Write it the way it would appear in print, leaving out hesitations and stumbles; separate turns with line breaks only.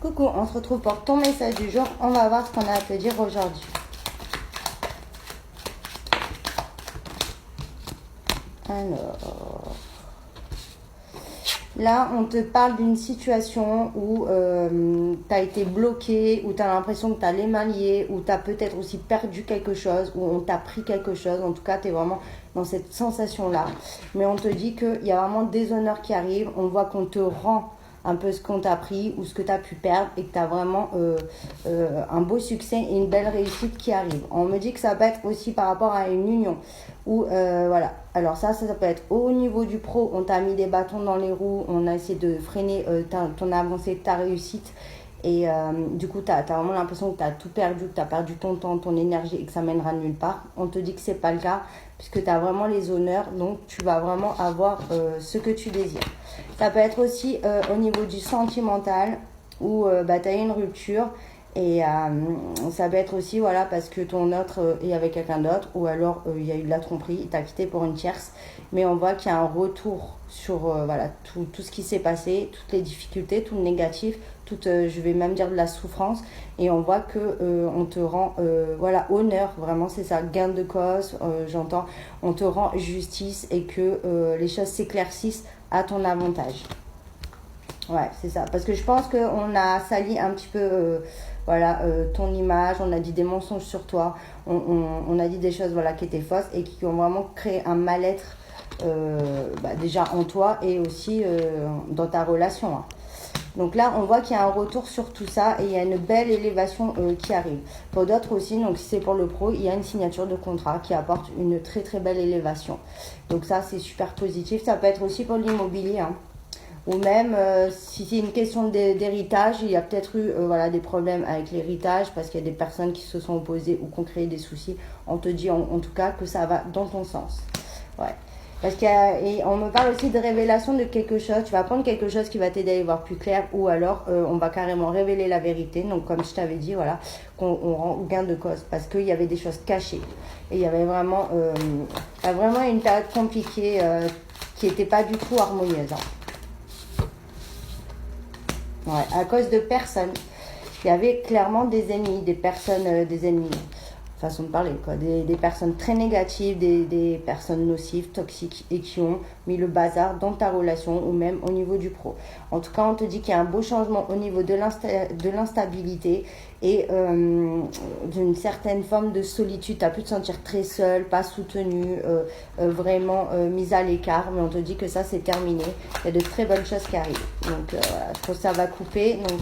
Coucou, on se retrouve pour ton message du jour. On va voir ce qu'on a à te dire aujourd'hui. Alors, là, on te parle d'une situation où tu as été bloqué, où tu as l'impression que tu as les mains liées, où tu as peut-être aussi perdu quelque chose, où on t'a pris quelque chose. En tout cas, tu es vraiment dans cette sensation-là. Mais on te dit qu'il y a vraiment des honneurs qui arrivent. On voit qu'on te rend un peu ce qu'on t'a pris ou ce que tu as pu perdre et que tu as vraiment un beau succès et une belle réussite qui arrive. On me dit que ça peut être aussi par rapport à une union ou voilà. Alors ça peut être au niveau du pro, on t'a mis des bâtons dans les roues, on a essayé de freiner ton avancée, ta réussite. Et du coup, tu as vraiment l'impression que tu as tout perdu, que tu as perdu ton temps, ton énergie et que ça mènera nulle part. On te dit que ce n'est pas le cas puisque tu as vraiment les honneurs, donc tu vas vraiment avoir ce que tu désires. Ça peut être aussi au niveau du sentimental où tu as une rupture et ça peut être aussi voilà, parce que ton autre est avec quelqu'un d'autre ou alors il y a eu de la tromperie, il t'a quitté pour une tierce. Mais on voit qu'il y a un retour sur voilà, tout ce qui s'est passé, toutes les difficultés, tout le négatif, je vais même dire de la souffrance. Et on voit que on te rend voilà, honneur, vraiment c'est ça, gain de cause, j'entends. On te rend justice et que les choses s'éclaircissent à ton avantage. Ouais, c'est ça. Parce que je pense qu'on a sali un petit peu voilà, ton image, on a dit des mensonges sur toi, on a dit des choses voilà, qui étaient fausses et qui ont vraiment créé un mal-être déjà en toi et aussi dans ta relation. Hein. Donc là, on voit qu'il y a un retour sur tout ça et il y a une belle élévation qui arrive. Pour d'autres aussi, donc si c'est pour le pro, il y a une signature de contrat qui apporte une très très belle élévation. Donc ça, c'est super positif. Ça peut être aussi pour l'immobilier. Hein. Ou même si c'est une question d'héritage, il y a peut-être eu voilà, des problèmes avec l'héritage parce qu'il y a des personnes qui se sont opposées ou qui ont créé des soucis. On te dit en tout cas que ça va dans ton sens. Ouais. Parce qu'on me parle aussi de révélation de quelque chose. Tu vas prendre quelque chose qui va t'aider à y voir plus clair ou alors on va carrément révéler la vérité. Donc comme je t'avais dit, voilà, qu'on rend gain de cause parce qu'il y avait des choses cachées. Et il y avait vraiment une période compliquée qui n'était pas du tout harmonieuse. Hein. Ouais, à cause de personnes. Il y avait clairement des ennemis, des ennemis. Façon de parler, quoi. Des personnes très négatives, des personnes nocives, toxiques et qui ont mis le bazar dans ta relation ou même au niveau du pro. En tout cas, on te dit qu'il y a un beau changement au niveau de l'instabilité et d'une certaine forme de solitude. Tu as pu te sentir très seule, pas soutenue, vraiment mise à l'écart, mais on te dit que ça, c'est terminé. Il y a de très bonnes choses qui arrivent. Donc, voilà, je trouve que ça va couper. Donc,